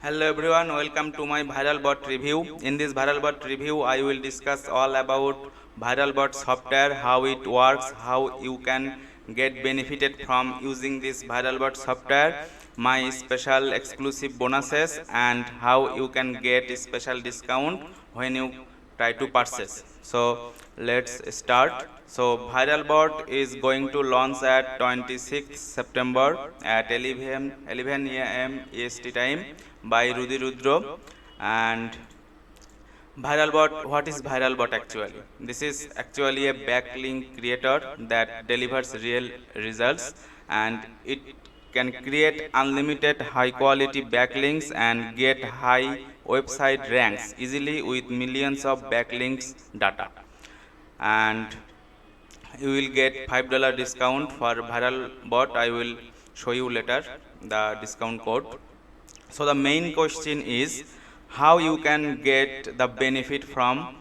Hello everyone, welcome to my ViralBot review. In this ViralBot review, I will discuss all about ViralBot software, how it works, how you can get benefited from using this ViralBot software, my special exclusive bonuses, and how you can get special discount when you try to purchase. So let's start. So ViralBot is going to launch at 26th September at 11 a.m. EST time by Rudy Rudro. And ViralBot, what is ViralBot actually? This is actually a backlink creator that delivers real results, and it can create unlimited high quality backlinks and get high website ranks easily with millions of backlinks data. And you will get $5 discount for ViralBot. I will show you later the discount code. So the main question is how you can get the benefit from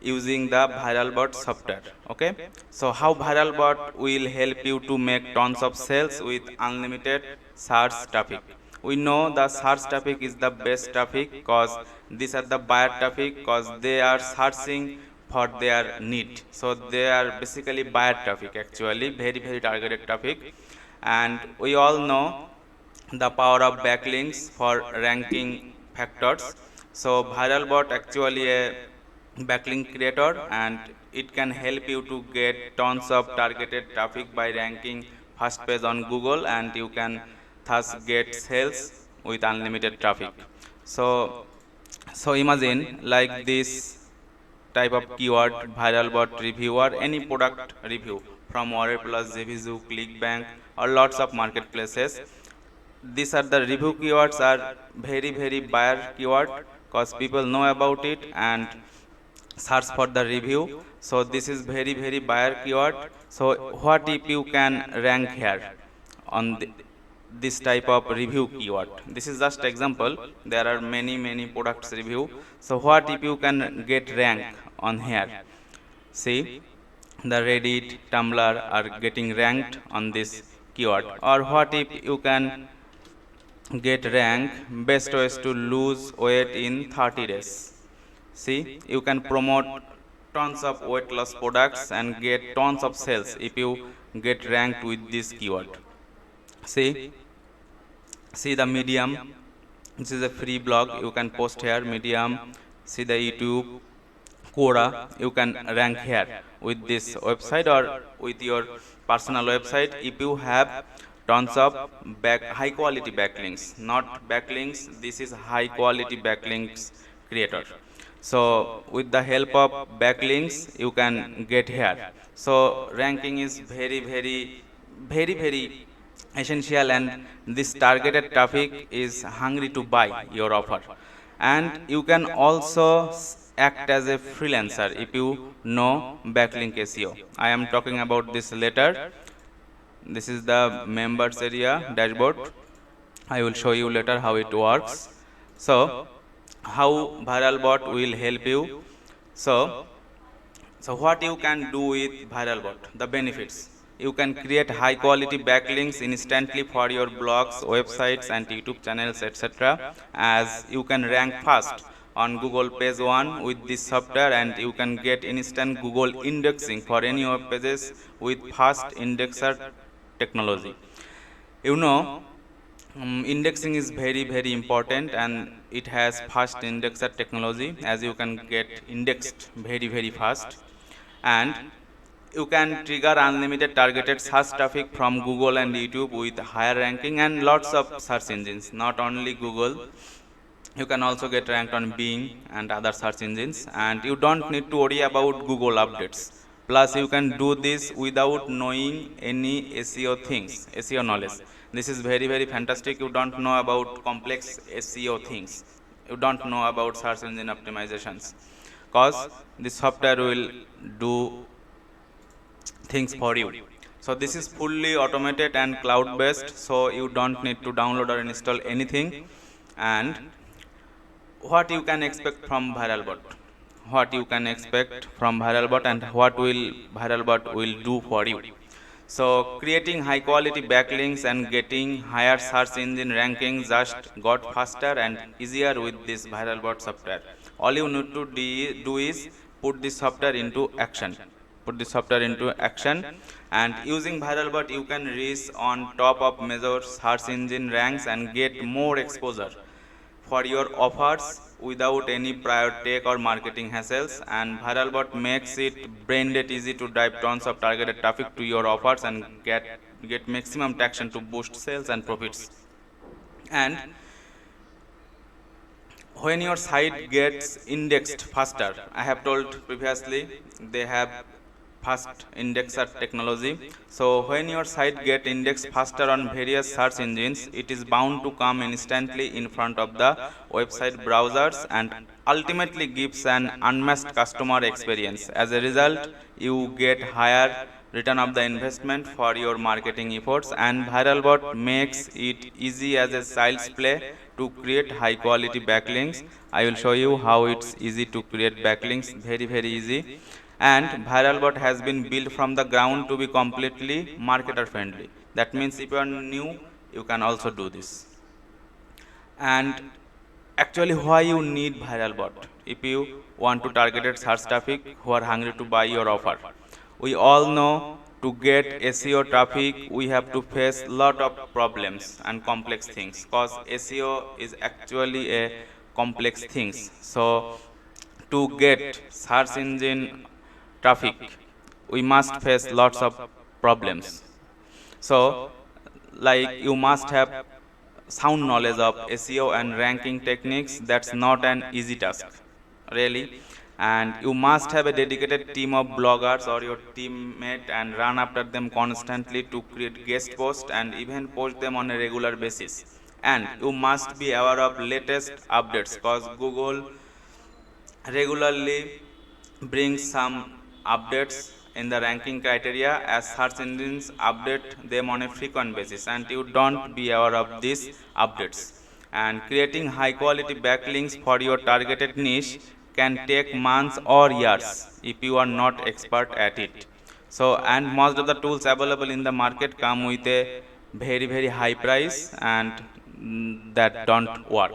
using the ViralBot software. Okay, so how ViralBot will help you to make tons of sales with unlimited search traffic. We know the search traffic is the best traffic because these are the buyer traffic, because they are searching for their need. So they are basically buyer traffic, actually very targeted traffic. And we all know the power of backlinks for ranking factors. So ViralBot actually a backlink creator, and it can help you to get tons of targeted traffic by ranking first page on Google, and you can thus get sales with unlimited traffic. So imagine like this type of keyword, ViralBot review or any product review from Warrior Plus, JVZoo, ClickBank or lots of marketplaces. These are the review keywords are very buyer keyword because people know about it and search for the review. So this is very buyer keyword. So what if you can rank here on this type of review keyword? This is just example, there are many products review. So what if you can get rank on here? See, the Reddit, Tumblr are getting ranked on this keyword. Or what if you can get rank best ways to lose weight in 30 days? See, you can promote tons of weight loss products and get tons of sales if you get ranked with this keyword. See, the Medium. This is a free blog. You can post here. Medium. See the YouTube. Quora. You can rank here with this website or with your personal website if you have tons of high quality backlinks. Not backlinks. This is high quality backlinks creator. So with the help of backlinks you can get here. So ranking is very essential, and this targeted traffic is hungry to buy your offer. And you can also act as a freelancer if you know backlink SEO. I am talking about this later. This is the members area dashboard. I will show you later how it works. So how ViralBot will help you. So what you can do with ViralBot, the benefits. You can create high quality backlinks instantly for your blogs, websites and YouTube channels, etc. As you can rank fast on Google page 1 with this software, and you can get instant Google indexing for any web pages with fast indexer technology. You know, indexing is very important, and it has fast indexer technology, as you can get indexed very fast. And you can trigger unlimited targeted search traffic from Google and YouTube with higher ranking and lots of search engines, not only Google. You can also get ranked on Bing and other search engines, and you don't need to worry about Google updates. Plus you can do this without knowing any SEO things, SEO knowledge. This is very fantastic. You don't know about complex SEO things, you don't know about search engine optimizations, because this software will do things for you. So this is fully automated and cloud based, so you don't need to download or install anything. And what you can expect from ViralBot, what you can expect from ViralBot and what will ViralBot will do for you. So creating high quality backlinks and getting higher search engine rankings just got faster and easier with this ViralBot software. All you need to do is put this software into action. Put this software into action, and using ViralBot you can reach on top of major search engine ranks and get more exposure for your offers without any prior tech or marketing hassles. And ViralBot makes it brain dead easy to drive tons of targeted traffic to your offers and get maximum traction to boost sales and profits. And when your site gets indexed faster, I have told previously they have fast indexer technology. So when your site get indexed faster on various search engines, it is bound to come instantly in front of the website browsers and ultimately gives an unmatched customer experience. As a result, you get higher return of the investment for your marketing efforts, and ViralBot makes it easy as a child's play to create high quality backlinks. I will show you how it's easy to create backlinks, very easy. And ViralBot has been built from the ground to be completely marketer friendly. That means if you are new, you can also do this. And actually, why you need ViralBot? If you want to target search traffic who are hungry to buy your offer, we all know to get SEO traffic we have to face lot of problems and complex things, because SEO is actually a complex things. So to get search engine traffic we must face lots of problems. So like you must have sound knowledge of SEO and ranking techniques. That's not an easy task, really. And you must have a dedicated team of bloggers or your teammate and run after them constantly to create guest posts and even post them on a regular basis. And you must be aware of latest updates, because Google regularly brings some updates in the ranking criteria as search engines update them on a frequent basis, and you don't be aware of these updates. And creating high quality backlinks for your targeted niche can take months or years if you are not expert at it. So and most of the tools available in the market come with a very high price, and that don't work.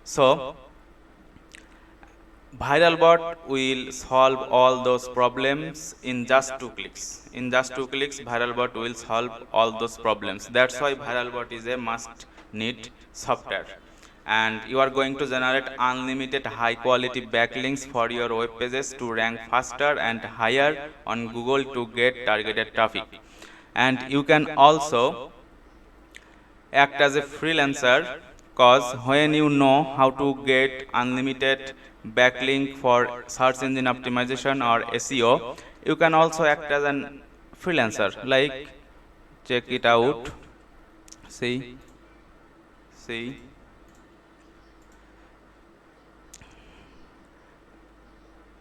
So ViralBot will solve all those problems in just 2 clicks. In just 2 clicks, ViralBot will solve all those problems. That's why ViralBot is a must need software. And you are going to generate unlimited high quality backlinks for your web pages to rank faster and higher on Google to get targeted traffic. And you can also act as a freelancer, cause when you know how to get unlimited backlink for search engine optimization or SEO, you can also act as an freelancer. Like check it out. See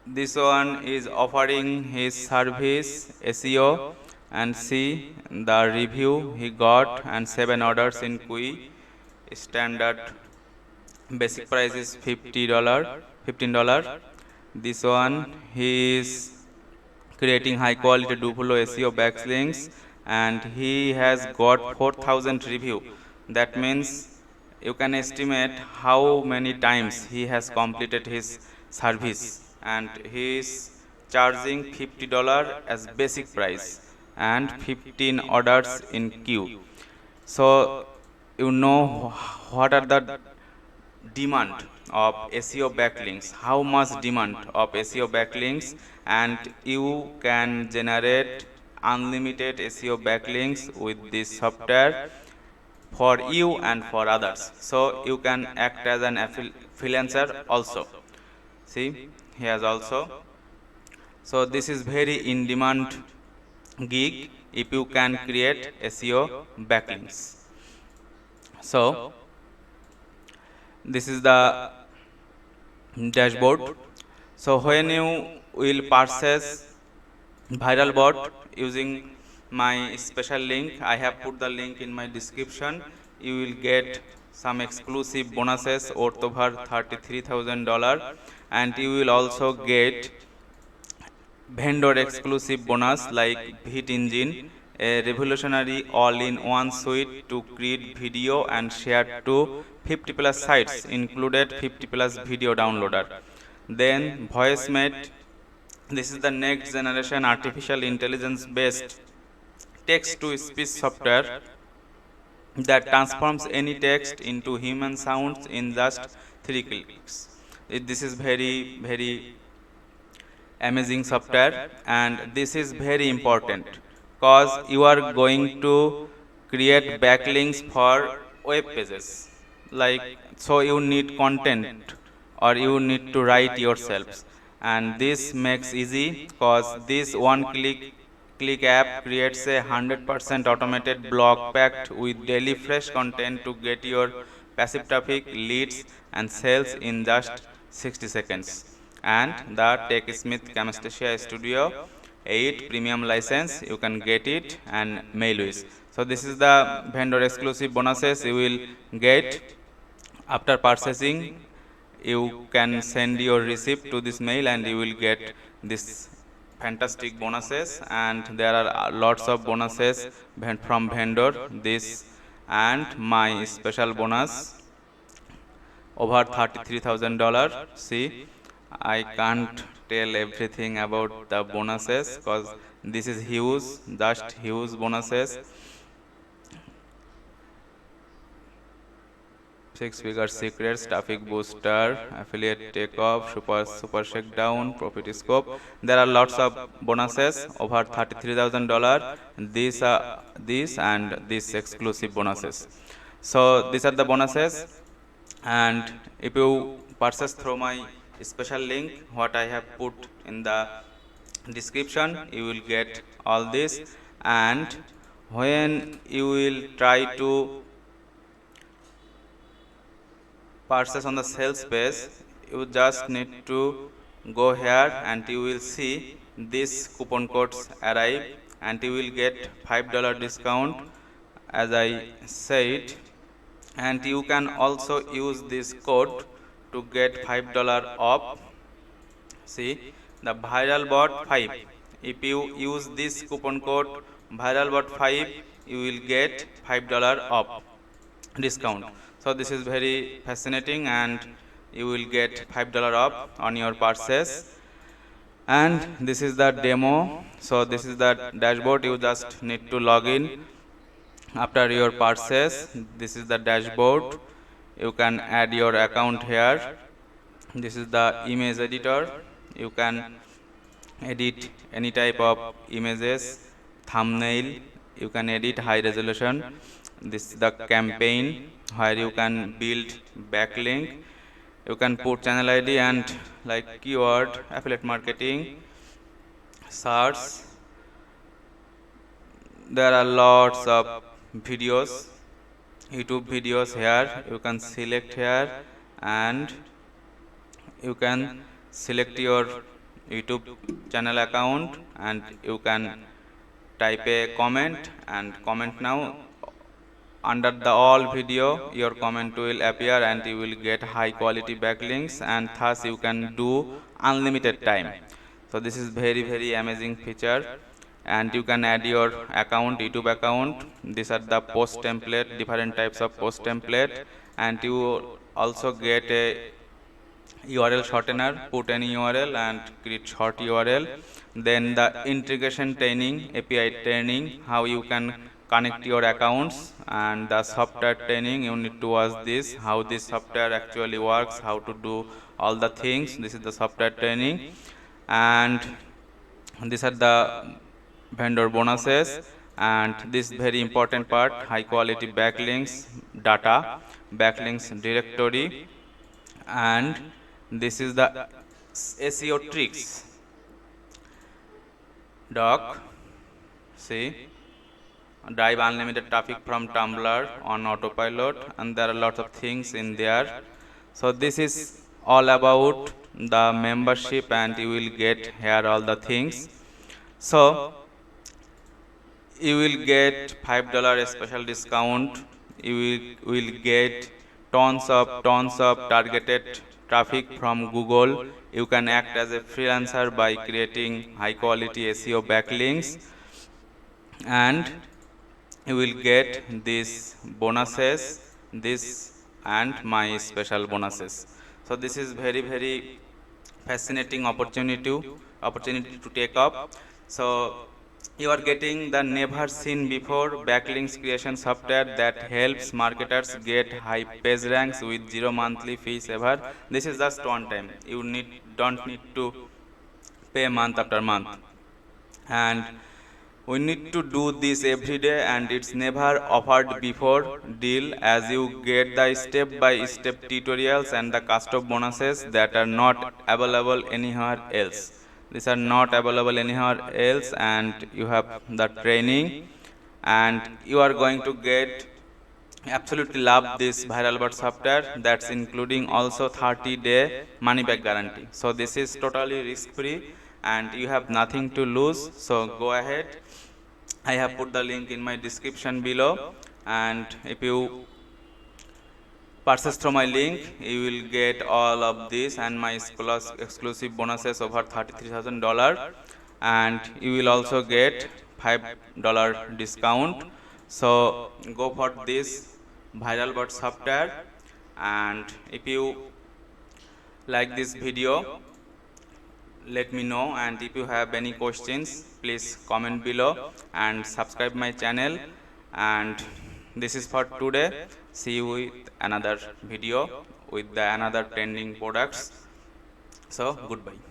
this one is offering his service SEO, and see the review he got and 7 orders in queue. Standard basic price is $15. This one he is creating high quality Duplo SEO backlinks, and he has got 4,000 review. That means you can estimate how many times he has completed his service, and he is charging $50 as basic price and 15 orders in queue. So you know what are the demand of SEO backlinks, how much demand of SEO backlinks, and you can generate unlimited SEO backlinks with this software for you and for others. So you can act as an freelancer also. See, he has also. So this is very in demand gig if you can create SEO backlinks. So this is the dashboard. So when you will purchase ViralBot using my special link, I have put the link in my description, you will get some exclusive bonuses worth over $33,000, and you will also get vendor exclusive bonus like Hit Engine, a revolutionary all-in-one suite to create video and share to 50 plus sites, included 50 plus video downloader. Then VoiceMate, this is the next generation artificial intelligence based text to speech software that transforms any text into human sounds in just 3 clicks. This is very amazing software, and this is very important because you are going to create backlinks for web pages, like, so you need content or you need to write yourselves, and this makes easy because this one click app creates a 100% automated blog packed with daily fresh content to get your passive traffic, leads and sales in just 60 seconds. And the TechSmith Camtasia Studio 8 premium license, you can get it, and MailWiz. So this is the vendor exclusive bonuses you will get after purchasing. You can send your receipt to this mail and you will get this fantastic bonuses, and there are lots of bonuses from vendor. This and my special bonus over $33,000. See, I can't tell everything about the bonuses because this is huge, just huge bonuses. 6-figure secrets, traffic booster, affiliate takeoff, super shakedown, profit scope. There are lots of bonuses over $33,000. These and these exclusive bonuses. So these are the bonuses, and if you purchase through my special link what I have put in the description, you will get all this. And when you will try to purchase on the sales page, you just need to go here and you will see these coupon codes arrive, and you will get $5 discount as I said, and you can also use this code to get $5 off. See, the ViralBot 5, if you use this coupon code ViralBot 5, you will get $5 off discount. So this is very fascinating, and you will get $5 off on your purchase. And this is the demo. So this is the dashboard. You just need to log in after your purchase. This is the dashboard. You can add your account here. This is the image editor. You can edit any type of images, thumbnail. You can edit high resolution. This is the campaign where you can build backlink. You can put channel ID and like keyword, affiliate marketing, search. There are lots of videos, YouTube videos here. You can select here and you can select your YouTube channel account, and you can type a comment and comment now. Under the all video your comment will appear and you will get high quality backlinks, and thus you can do unlimited time. So this is very amazing feature, and you can add your account, YouTube account. These are the post template, different types of post template, and you also get a URL shortener. Put any URL and create short URL. Then the integration training, API training, how you can connect your accounts, and the software training. You need to watch this, how this software actually works, how to do all the things. This is the software training, and these are the vendor bonuses. And this very important part, high quality backlinks data, backlinks directory, and this is the SEO tricks doc. See, drive unlimited traffic from Tumblr on autopilot, and there are lots of things in there. So this is all about the membership, and you will get here all the things. So you will get $5 special discount. You will get tons of targeted traffic from Google. You can act as a freelancer by creating high quality SEO backlinks, and you will get these bonuses, this and my special bonuses. So this is very fascinating opportunity to take up. So you are getting the never seen before backlinks creation software that helps marketers get high page ranks with zero monthly fees ever. This is just one time. You don't need to pay month after month, and we need to do this every day, and it's never offered before deal, as you get the step by step tutorials and the custom bonuses that are not available anywhere else. These are not available anywhere else, and you have the training, and you are going to get absolutely love this viral bot software, that's including also 30-day money back guarantee. So this is totally risk free and you have nothing to lose. So go ahead, I have put the link in my description below, and if you purchase through my link, you will get all of this and my exclusive bonuses over $33,000, and you will also get $5 discount. So go for this viral bot software, and if you like this video, let me know, and if you have any questions, please comment below and subscribe my channel. And this is for today. See you with another video with the another trending products. So goodbye.